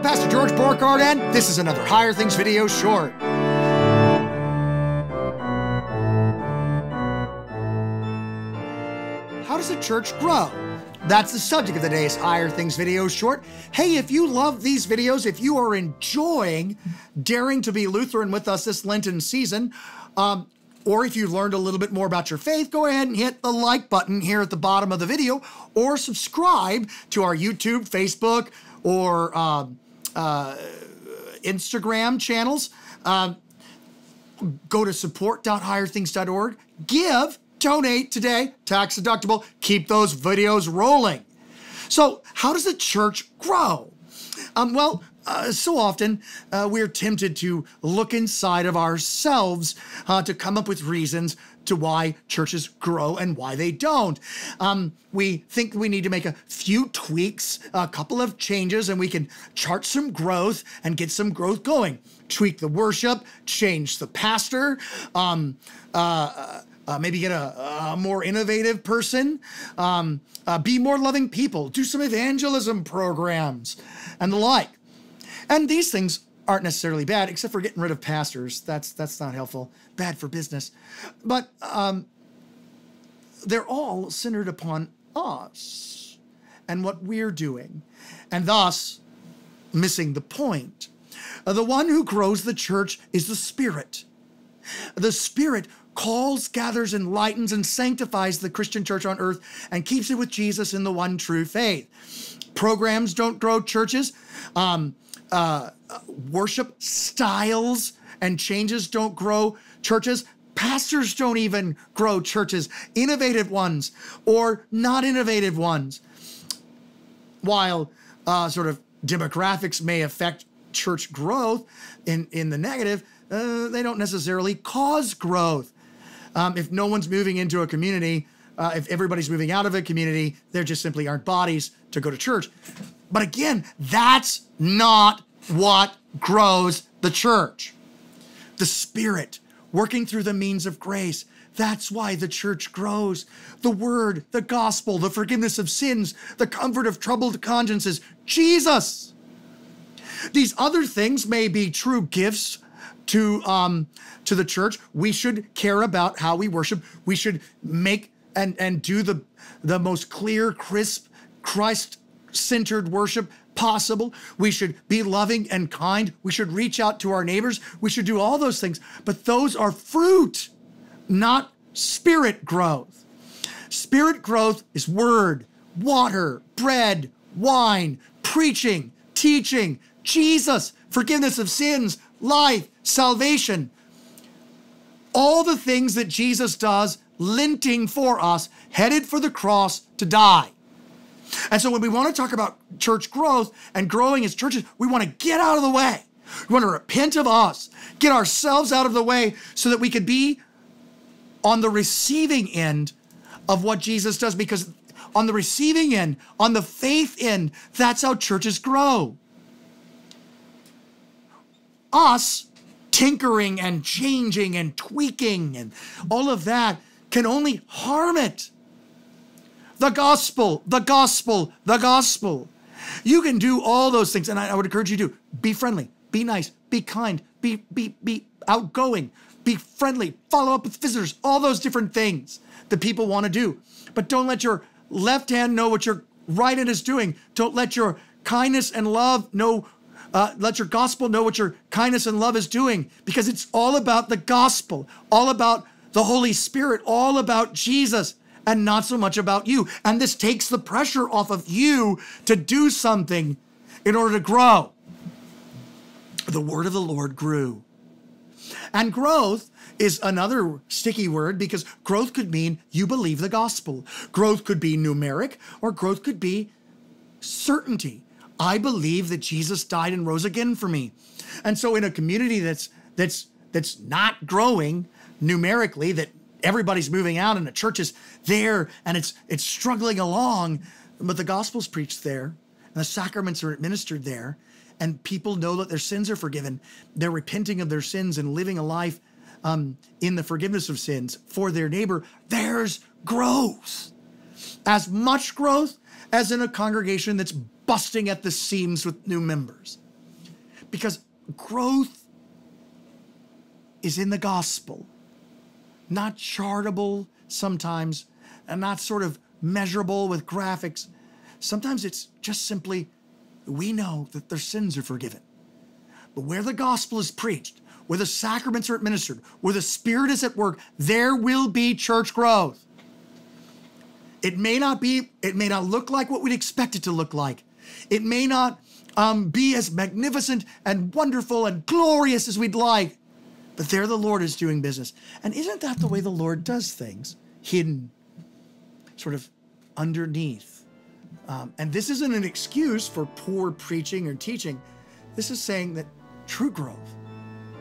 Pastor George Borgard, and this is another Higher Things video short. How does a church grow? That's the subject of today's Higher Things video short. Hey, if you love these videos, if you are enjoying Daring to be Lutheran with us this Lenten season, or if you learned a little bit more about your faith, go ahead and hit the like button here at the bottom of the video, or subscribe to our YouTube, Facebook, or Instagram channels. Go to support.higherthings.org. Give, donate today, tax deductible. Keep those videos rolling. So how does the church grow? So often we're tempted to look inside of ourselves to come up with reasons to why churches grow and why they don't. We think we need to make a few tweaks, a couple of changes, and we can chart some growth and get some growth going. Tweak the worship, change the pastor, maybe get a more innovative person, be more loving people, do some evangelism programs, and the like. And these things aren't necessarily bad, except for getting rid of pastors. That's not helpful. Bad for business. But they're all centered upon us and what we're doing, and thus missing the point. The one who grows the church is the Spirit. The Spirit calls, gathers, enlightens, and sanctifies the Christian church on earth and keeps it with Jesus in the one true faith. Programs don't grow churches. Worship styles and changes don't grow churches. Pastors don't even grow churches, innovative ones or not innovative ones. While sort of demographics may affect church growth in the negative, they don't necessarily cause growth. If no one's moving into a community, if everybody's moving out of a community, there just simply aren't bodies to go to church. But again, that's not what grows the church. The Spirit working through the means of grace. That's why the church grows. The word, the gospel, the forgiveness of sins, the comfort of troubled consciences, Jesus. These other things may be true gifts to the church. We should care about how we worship. We should make and do the most clear, crisp, Christ-centered worship possible. We should be loving and kind. We should reach out to our neighbors. We should do all those things. But those are fruit, not spirit growth. Spirit growth is word, water, bread, wine, preaching, teaching, Jesus, forgiveness of sins, life, salvation. All the things that Jesus does, linting for us, headed for the cross to die. And so when we want to talk about church growth and growing as churches, we want to get out of the way. We want to repent of us, get ourselves out of the way so that we could be on the receiving end of what Jesus does. Because on the receiving end, on the faith end, that's how churches grow. Us tinkering and changing and tweaking and all of that can only harm it. The gospel, the gospel, the gospel. You can do all those things, and I would encourage you to be friendly, be nice, be kind, be outgoing, be friendly, follow up with visitors, all those different things that people want to do. But don't let your left hand know what your right hand is doing. Don't let your kindness and love know, let your gospel know what your kindness and love is doing, because it's all about the gospel, all about the Holy Spirit, all about Jesus, and not so much about you. And this takes the pressure off of you to do something in order to grow. The word of the Lord grew. And growth is another sticky word, because growth could mean you believe the gospel. Growth could be numeric, or growth could be certainty. I believe that Jesus died and rose again for me. And so in a community that's not growing numerically, that everybody's moving out and the church is there and it's struggling along, but the gospel's preached there and the sacraments are administered there, and people know that their sins are forgiven. They're repenting of their sins and living a life in the forgiveness of sins for their neighbor. There's growth. As much growth as in a congregation that's busting at the seams with new members. Because growth is in the gospel, not chartable sometimes, and not sort of measurable with graphics. Sometimes it's just simply, we know that their sins are forgiven. But where the gospel is preached, where the sacraments are administered, where the Spirit is at work, there will be church growth. It may not look like what we'd expect it to look like. It may not be as magnificent and wonderful and glorious as we'd like, but there the Lord is doing business. And isn't that the way the Lord does things? Hidden, sort of underneath. And this isn't an excuse for poor preaching or teaching. This is saying that true growth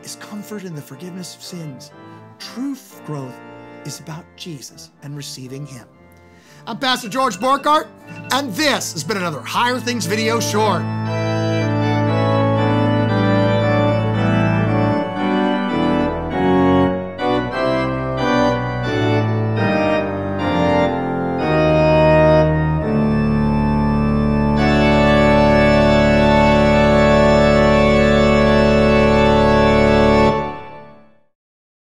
is comfort in the forgiveness of sins. True growth is about Jesus and receiving him. I'm Pastor George Borghardt, and this has been another Higher Things video short.